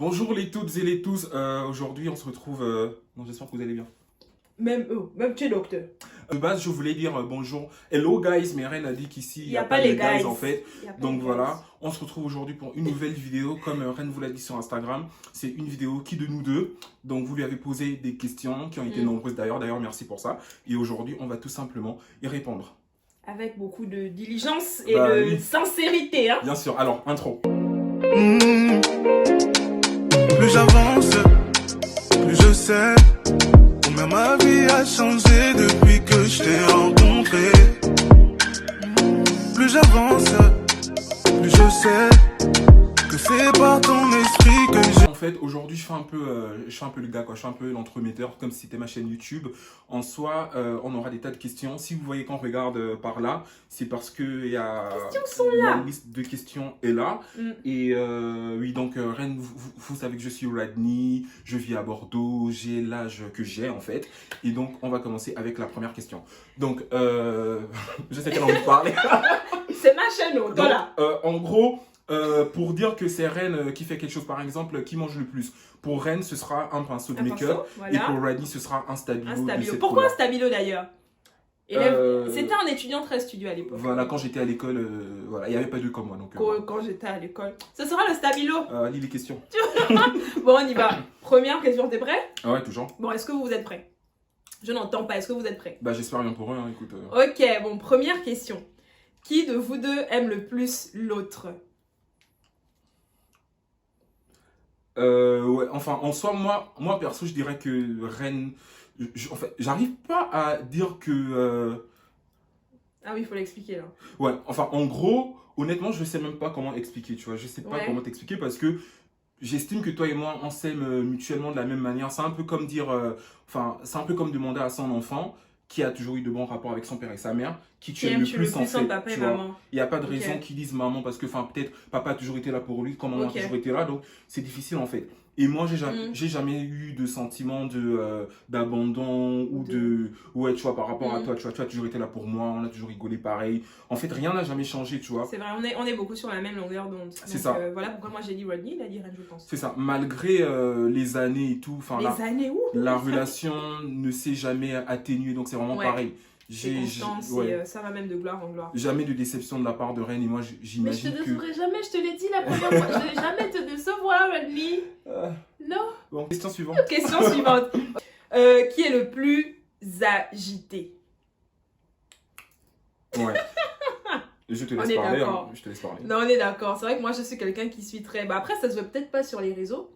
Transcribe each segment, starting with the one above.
Bonjour les toutes et les tous, aujourd'hui on se retrouve, bon, j'espère que vous allez bien. Même tu es docteur. De base je voulais dire bonjour, hello guys, mais Ren a dit qu'ici il n'y a pas les guys en fait. Y a pas Donc les voilà, guys. on se retrouve aujourd'hui pour une nouvelle vidéo, comme Ren vous l'a dit sur Instagram. C'est une vidéo qui de nous deux, donc vous lui avez posé des questions qui ont été nombreuses d'ailleurs merci pour ça. Et aujourd'hui on va tout simplement y répondre. Avec beaucoup de diligence et Bah, de oui. sincérité. Hein. Bien sûr, alors intro. Plus j'avance, plus je sais combien ma vie a changé depuis que je t'ai rencontré. Plus j'avance, plus je sais que c'est par ton esprit que j'ai... En fait, aujourd'hui, je fais un peu le gars, quoi. Je fais un peu l'entremetteur, comme si c'était ma chaîne YouTube. En soi, on aura des tas de questions. Si vous voyez qu'on regarde par là, c'est parce que il y a la liste de questions est là. Et oui, donc Ren, vous savez que je suis Rodney, je vis à Bordeaux, j'ai l'âge que j'ai en fait. Et donc, on va commencer avec la première question. Donc, je sais qu'elle a envie de parler. C'est ma chaîne, oh, Donc, là. en gros. Pour dire que c'est Ren qui fait quelque chose, par exemple, qui mange le plus. Pour Ren, ce sera un pinceau de make-up. Voilà. Et pour Rodney, ce sera un stabilo. Un de stabilo. cette Pourquoi un couleur. stabilo d'ailleurs? C'était un étudiant très studieux à l'époque. Voilà, quand j'étais à l'école, voilà, il n'y avait pas deux comme moi. Donc, Quand j'étais à l'école. Ce sera le stabilo. lis les questions. Bon, on y va. Première question, t'es prêt? Ah ouais, toujours. Bon, est-ce que vous êtes prêts? Je n'entends pas, est-ce que vous êtes prêts? Bah, j'espère bien pour eux, hein, écoute. Ok, bon, première question. Qui de vous deux aime le plus l'autre? Ouais, enfin, en soi, moi perso, je dirais que Ren. En fait, j'arrive pas à dire que. Ah oui, il faut l'expliquer là. Ouais, enfin, en gros, honnêtement, je sais même pas comment expliquer, tu vois. Je sais pas comment t'expliquer parce que j'estime que toi et moi, on s'aime mutuellement de la même manière. C'est un peu comme dire. Enfin, c'est un peu comme demander à son enfant qui a toujours eu de bons rapports avec son père et sa mère, qui tu aimes le plus en fait. Papa et Tu vois. maman. Il n'y a pas de raison qu'ils disent maman parce que, enfin, peut-être papa a toujours été là pour lui, comme maman a toujours été là, donc c'est difficile en fait. Et moi, j'ai jamais eu de sentiment d'abandon ou ouais, tu vois, par rapport à toi, tu as toujours été là pour moi, on a toujours rigolé pareil. En fait, rien n'a jamais changé, tu vois. C'est vrai, on est beaucoup sur la même longueur d'onde. C'est ça. Voilà pourquoi moi j'ai dit Rodney, il a dit Ren, je pense. C'est ça. Malgré les années et tout, enfin, années où la relation ne s'est jamais atténuée, donc c'est vraiment pareil. C'est constant, ça va même de gloire en gloire. Jamais de déception de la part de Ren et moi j'imagine que... Mais je te décevrai jamais, je te l'ai dit la première fois. Je vais jamais te décevoir, Rodney. Non. Bon, question suivante. Question suivante. Qui est le plus agité? Ouais. Je te laisse parler. Hein. Je te laisse parler. Non, on est d'accord. C'est vrai que moi, je suis quelqu'un qui suis très... Bah, après, ça se voit peut-être pas sur les réseaux.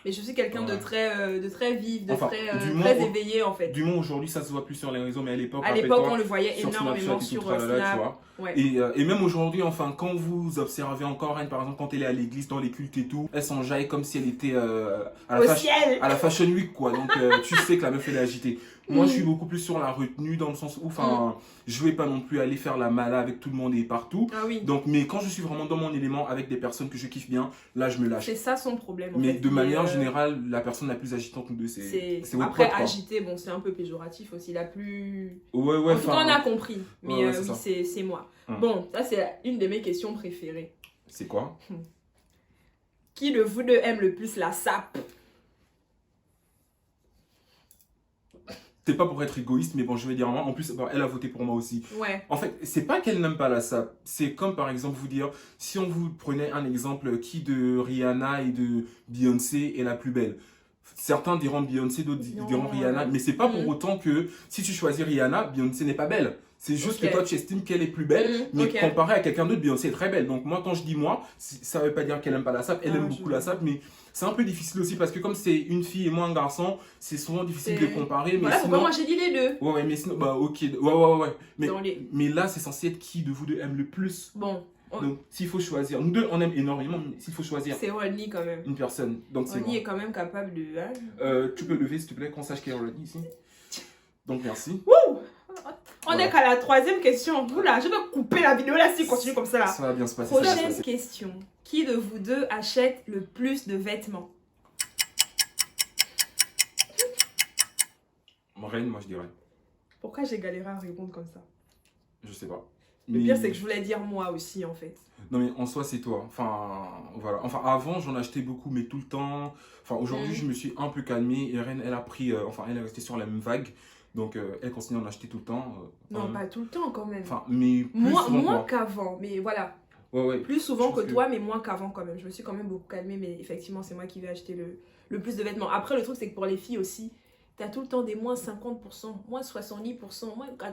Mais je suis quelqu'un de très vif, très éveillé en fait. Du moins aujourd'hui ça se voit plus sur les réseaux, mais à l'époque on le voyait énormément sur Snap. Et même aujourd'hui, enfin, quand vous observez encore Ren, par exemple, quand elle est à l'église, dans les cultes et tout, elle s'enjaille comme si elle était à la Fashion Week, quoi. Donc tu sais que la meuf elle est agitée. Moi, je suis beaucoup plus sur la retenue dans le sens où, enfin, je vais pas non plus aller faire la mala avec tout le monde et partout. Ah oui. Donc, mais quand je suis vraiment dans mon élément avec des personnes que je kiffe bien, là, je me lâche. C'est ça son problème. Mais de manière générale, la personne la plus agitante de nous deux, c'est votre après pote, quoi. agité, bon, c'est un peu péjoratif aussi. La plus. Ouais. En tout cas, on a compris. Mais oui, c'est moi. Bon, ça c'est une de mes questions préférées. C'est quoi? Qui de vous deux aime le plus la sape? C'est pas pour être égoïste, mais bon, je vais dire moi. En plus, elle a voté pour moi aussi. Ouais. En fait, c'est pas qu'elle n'aime pas la sape. C'est comme par exemple vous dire, si on vous prenait un exemple, qui de Rihanna et de Beyoncé est la plus belle? Certains diront Beyoncé, d'autres diront Rihanna. Mais c'est pas pour autant que si tu choisis Rihanna, Beyoncé n'est pas belle. C'est juste que toi, tu estimes qu'elle est plus belle, mais comparé à quelqu'un d'autre, Beyoncé est très belle. Donc moi, quand je dis moi, ça veut pas dire qu'elle aime pas la sape. Elle aime beaucoup la sape, mais c'est un peu difficile aussi parce que comme c'est une fille et moi un garçon, c'est souvent difficile de comparer. Mais voilà sinon... pourquoi moi j'ai dit les deux. Ouais, mais sinon, ok, ouais. Mais là, c'est censé être qui de vous deux aime le plus. Bon. Donc, s'il faut choisir, nous deux, on aime énormément, mais s'il faut choisir... C'est Rodney quand même. Une personne, donc c'est Rodney est quand même capable de... tu peux lever, s'il te plaît, qu'on sache qu'il y a Rodney ici. Donc, merci. Wouh! On est qu'à la troisième question. Vous là, je vais couper la vidéo là si continue comme ça là. Ça va bien se passer. Prochaine question. Qui de vous deux achète le plus de vêtements? Ren, moi je dirais. Pourquoi j'ai galéré à répondre comme ça? Je sais pas. Le pire, c'est que je voulais dire moi aussi, en fait. Non, mais en soi, c'est toi. Enfin, voilà. Enfin, avant, j'en achetais beaucoup, mais tout le temps. Enfin, aujourd'hui, je me suis un peu calmé. Et Ren, elle a pris. Enfin, elle est restée sur la même vague. Donc, elle continue d'en acheter tout le temps. Non, pas tout le temps, quand même. Enfin, mais plus souvent moins qu'avant. Mais voilà. Ouais. Plus souvent que toi, mais moins qu'avant, quand même. Je me suis quand même beaucoup calmée. Mais effectivement, c'est moi qui vais acheter le plus de vêtements. Après, le truc, c'est que pour les filles aussi, t'as tout le temps des moins 50%, moins 70%,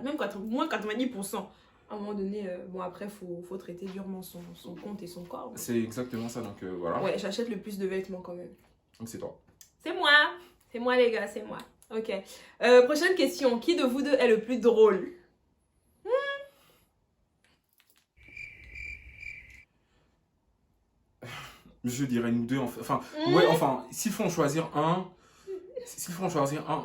même moins 90%. À un moment donné, bon après, faut traiter durement son compte et son corps. C'est exactement ça, donc voilà. Ouais, j'achète le plus de vêtements quand même. Donc c'est toi. C'est moi les gars, c'est moi. Ok. Prochaine question, qui de vous deux est le plus drôle? Je dirais nous deux, enfin, ouais, enfin, s'il faut en choisir un,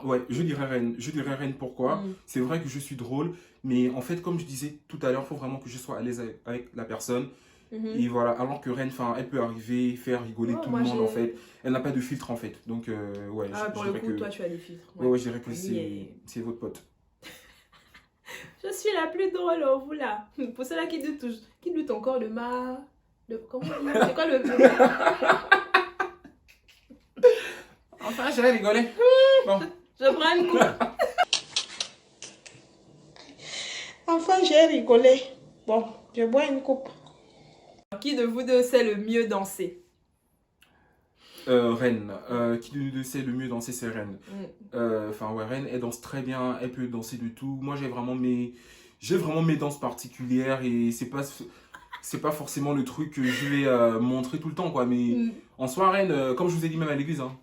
ouais, je dirais Ren. Je dirais Ren, pourquoi? C'est vrai que je suis drôle, mais en fait, comme je disais tout à l'heure, il faut vraiment que je sois à l'aise avec la personne. Et voilà, alors que Ren, elle peut arriver, faire rigoler tout le monde, en fait. Elle n'a pas de filtre, en fait. Donc, ouais, pour le coup, toi, tu as des filtres. Ouais, je dirais que c'est votre pote. Je suis la plus drôle, vous là. Pour ceux-là qui doutent encore de ma... Comment on dit? C'est quoi le... Enfin, j'ai rigolé. Bon. Je prends une coupe. Enfin, j'ai rigolé. Bon, je bois une coupe. Qui de vous deux sait le mieux danser? Ren. Qui de nous deux sait le mieux danser, c'est Ren. Enfin, ouais, Ren, elle danse très bien. Elle peut danser de tout. Moi, j'ai vraiment mes danses particulières et c'est pas forcément le truc que je vais montrer tout le temps, quoi. Mais en soi, Ren, comme je vous ai dit même à l'église, hein.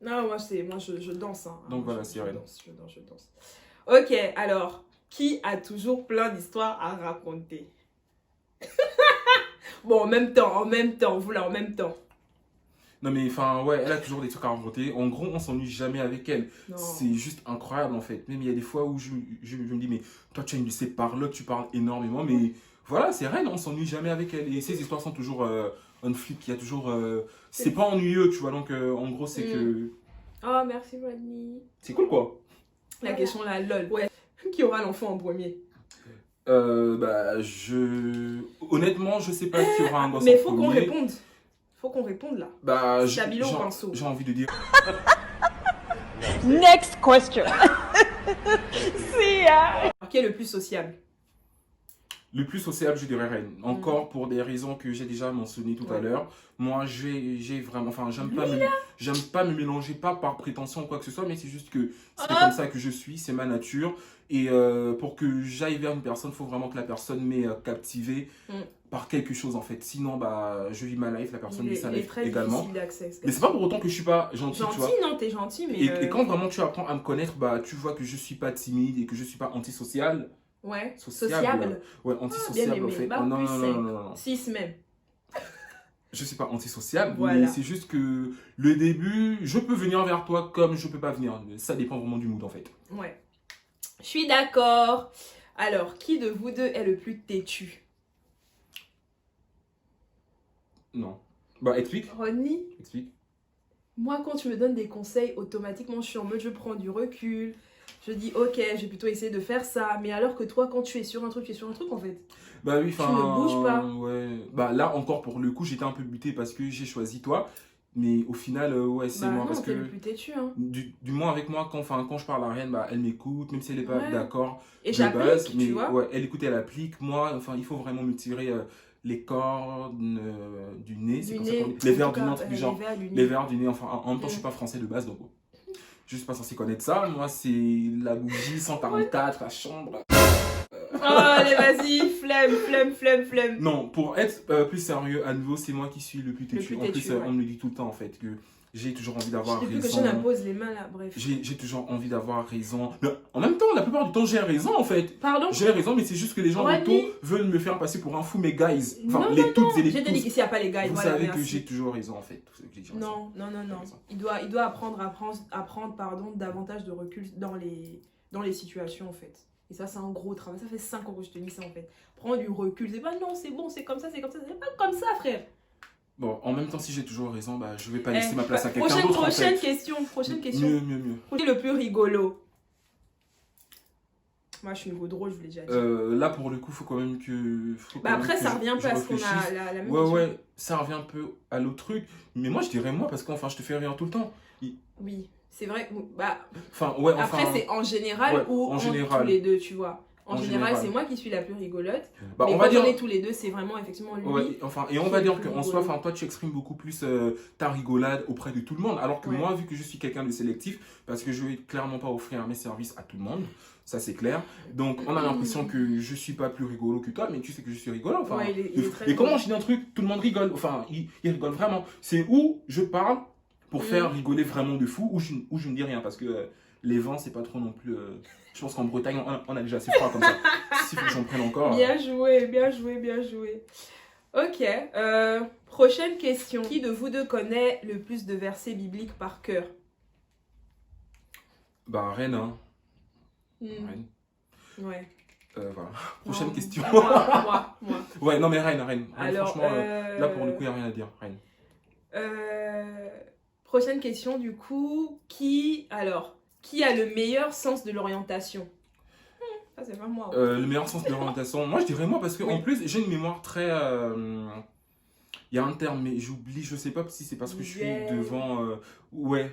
Non, moi je danse. Hein. Donc voilà, c'est Ren. Je danse. Ok, alors, qui a toujours plein d'histoires à raconter? Bon, en même temps, vous là, en même temps. Non mais enfin, ouais, elle a toujours des trucs à raconter. En gros, on s'ennuie jamais avec elle. Non. C'est juste incroyable, en fait. Même il y a des fois où je me dis, mais toi, tu as une de ces parlottes, tu parles énormément, mais... Voilà, c'est Ren, on s'ennuie jamais avec elle. Et ces histoires sont toujours on flip, il y a toujours... c'est pas ennuyeux, tu vois, donc en gros, c'est que... Oh, merci Rodney. C'est cool, quoi. La question là, lol. Ouais. Qui aura l'enfant en premier? Honnêtement, je sais pas qui aura un gosse mais en faut premier. qu'on réponde. Faut qu'on réponde, là. Bah, Stabilo ou pinceau? J'ai envie de dire... Next question. See ya. Qui est le plus sociable? Le plus sociable, je dirais Ren. Encore pour des raisons que j'ai déjà mentionnées tout à l'heure. Moi, j'ai vraiment... Enfin, j'aime pas me mélanger, pas par prétention ou quoi que ce soit, mais c'est juste que c'est comme ça que je suis, c'est ma nature. Et pour que j'aille vers une personne, il faut vraiment que la personne m'ait captivé par quelque chose, en fait. Sinon, bah, je vis ma life, la personne vit sa life également. Mais c'est pas pour autant que je suis pas gentil, tu vois. Non, t'es gentil, mais... Et quand vraiment tu apprends à me connaître, bah, tu vois que je suis pas timide et que je suis pas antisocial. Ouais, sociable. Ouais, antisociable, en fait. Bah, non. 6 même. Je suis pas antisociable, voilà. mais c'est juste que le début, je peux venir vers toi comme je peux pas venir. Ça dépend vraiment du mood, en fait. Ouais. Je suis d'accord. Alors, qui de vous deux est le plus têtu? Non. Bah, explique. Rodney? Explique. Moi, quand tu me donnes des conseils, automatiquement, je suis en mode, je prends du recul. Je dis, ok, j'ai plutôt essayé de faire ça. Mais alors que toi, quand tu es sur un truc, tu es sur un truc, en fait. Bah oui, enfin... Tu ne bouges pas. Ouais. Bah là, encore pour le coup, j'étais un peu buté parce que j'ai choisi toi. Mais au final, ouais, c'est moi. Non, Parce que le plus têtu, hein. Du moins avec moi, quand je parle à Ariane, bah, elle m'écoute, même si elle n'est pas d'accord. Et j'applique, tu vois. Ouais, elle écoute, elle applique. Moi, enfin, il faut vraiment me tirer les cordes du nez. C'est comme ça qu'on dit. Les verres du nez, un truc du genre. Les verres du nez, enfin, en même temps, je suis pas français de base, donc je suis pas censé connaître ça. Moi, c'est la bougie 144, la chambre. Oh, allez, vas-y, flemme. Non, pour être plus sérieux, à nouveau, c'est moi qui suis le plus têtu. En plus, on me le dit tout le temps, en fait, que j'ai toujours envie d'avoir raison. Depuis que je n'impose les mains, là, bref. J'ai toujours envie d'avoir raison. Mais en même temps, la plupart du temps, j'ai raison, en fait. Pardon? J'ai raison, mais c'est juste que les gens autour veulent me faire passer pour un fou, mais guys. Enfin, les toutes et les tous. J'ai dit qu'ici, il n'y a pas les guys. Vous savez que j'ai toujours raison, en fait. Non. Il doit apprendre davantage de recul dans les situations, en fait. Et ça, c'est un gros travail. Ça fait 5 ans que je te dis ça, en fait. Prends du recul. C'est pas non, c'est bon, c'est comme ça. C'est pas comme ça, frère. Bon, en même temps, si j'ai toujours raison, bah, je vais pas laisser ma place à quelqu'un d'autre. Prochaine question. Mieux. Qui est le plus rigolo? Moi, je suis une go drôle, je vous l'ai déjà dit. Là, pour le coup, faut quand même que... Bah après, ça revient un peu à ce qu'on a la même question. Ouais, ça revient un peu à l'autre truc. Mais moi, je dirais moi, parce qu'enfin, je te fais rire tout le temps. Oui, c'est vrai. Bah, Enfin, ouais, enfin... après, c'est en général ouais, ou en entre général. tous les deux, tu vois. En En général, général. c'est moi qui suis la plus rigolote. Bah, mais on va quand dire... on est tous les deux, c'est vraiment effectivement lui. Ouais, enfin, et on qui va est dire le plus qu'en soi, rigolo. enfin, toi, tu exprimes beaucoup plus ta rigolade auprès de tout le monde. Alors que Ouais. moi, vu que je suis quelqu'un de sélectif, parce que je vais clairement pas offrir mes services à tout le monde, ça c'est clair. Donc, on a l'impression que je suis pas plus rigolo que toi, mais tu sais que je suis rigolo. Enfin, Ouais, il est très et comment drôle. je dis un truc, tout le monde rigole. Enfin, il rigole vraiment. C'est où je parle pour faire rigoler vraiment de fou, ou je ne dis rien, parce que les vents, c'est pas trop non plus. Je pense qu'en Bretagne, on a déjà assez froid comme ça. S'il faut que j'en prenne encore. Bien joué, bien joué, bien joué. Ok, prochaine question. Qui de vous deux connaît le plus de versets bibliques par cœur? Bah, Rennes, hein. Hmm, Rennes. Ouais. Voilà. Prochaine Non, question. Moi. Ouais, non, mais Rennes. Rennes, Alors, franchement, là, pour le coup, il n'y a rien à dire. Rennes. Prochaine question, du coup. Qui a le meilleur sens de l'orientation? Ça, c'est pas moi. Le meilleur sens de l'orientation, moi, je dirais moi, parce qu'en Oui. plus, j'ai une mémoire très... Il y a un terme, mais j'oublie, je sais pas si c'est parce que je suis Visuel. devant... ouais,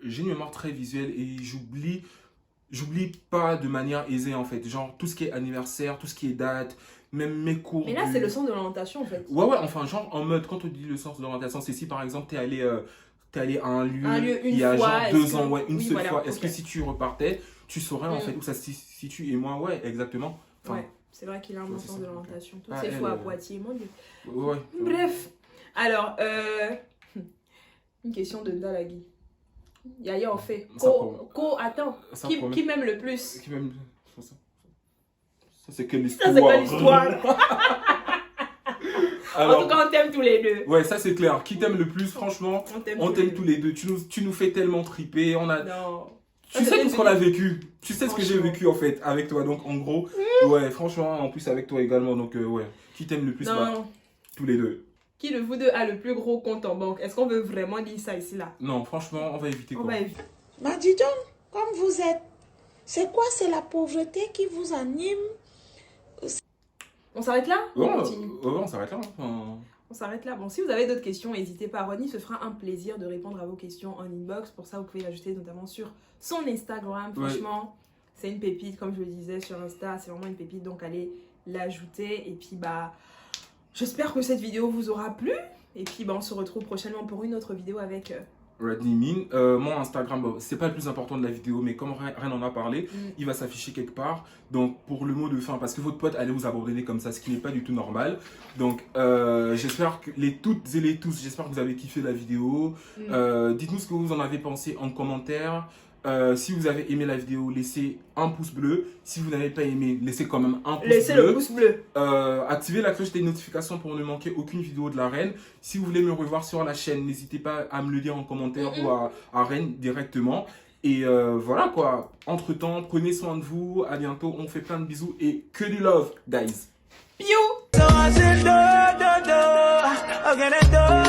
j'ai une mémoire très visuelle et j'oublie pas de manière aisée, en fait. Genre, tout ce qui est anniversaire, tout ce qui est date, même mes cours Mais là, de- c'est le sens de l'orientation, en fait. Ouais, enfin, genre, en mode, quand on dit le sens de l'orientation, c'est si, par exemple, t'es allé à un lieu, une il y a fois, genre est-ce 2 que- ans, ouais, une oui, seule voilà, fois. Est-ce ok. que si tu repartais, tu saurais, en Mm. fait, où ça se situe? Et moi, ouais, exactement. Enfin, Ouais, c'est vrai qu'il a un ouais, bon c'est sens ça, de ok. l'orientation. Toutes Ah, ces elle, fois à Poitiers, mon Dieu. ouais. Bref, alors, une question de Dalagui. Yaya en fait. Ça promet. Attends, Ça qui promet. m'aime le plus? Qui m'aime- Ça, c'est quelle Ça, histoire? c'est quelle histoire? En Alors, tout cas, on t'aime tous les deux. ouais, ça c'est clair. Qui t'aime le plus, franchement? On t'aime tous les deux. Tu nous fais tellement triper. Non. Tu sais tout ce qu'on a vécu. Tu sais ce que j'ai Franchement. vécu en fait avec toi. Donc en gros, ouais, franchement, en plus avec toi également. Donc ouais, qui t'aime le plus? Bah, Non. tous les deux. Qui de vous deux a le plus gros compte en banque? Est-ce qu'on veut vraiment dire ça ici, là? Non, franchement, on va éviter On quoi. va éviter. Bah dis donc, comme vous êtes, c'est quoi? C'est la pauvreté qui vous anime? On s'arrête là? Ouais, On continue. on s'arrête là. Enfin, On s'arrête là. Bon, si vous avez d'autres questions, n'hésitez pas. Ronnie se fera un plaisir de répondre à vos questions en inbox. Pour ça, vous pouvez l'ajouter notamment sur son Instagram. Ouais. Franchement, c'est une pépite, comme je le disais sur Insta. C'est vraiment une pépite, donc allez l'ajouter. Et puis, bah, j'espère que cette vidéo vous aura plu. Et puis, bah, on se retrouve prochainement pour une autre vidéo avec... Redney Min. Mon Instagram, bon, c'est pas le plus important de la vidéo, mais comme Ren en a parlé, il va s'afficher quelque part. Donc, pour le mot de fin, parce que votre pote allait vous abandonner comme ça, ce qui n'est pas du tout normal. Donc, j'espère que les toutes et les tous, j'espère que vous avez kiffé la vidéo. Dites-nous ce que vous en avez pensé en commentaire. Si vous avez aimé la vidéo, laissez un pouce bleu. Si vous n'avez pas aimé, laissez quand même un pouce Laissez bleu. le pouce bleu. Activez la cloche des notifications pour ne manquer aucune vidéo de la reine. Si vous voulez me revoir sur la chaîne, n'hésitez pas à me le dire en commentaire ou à Reine directement. Et voilà quoi. Entre temps, prenez soin de vous. À bientôt. On fait plein de bisous et que du love, guys. Piou! So I said, do, do, do, again and do.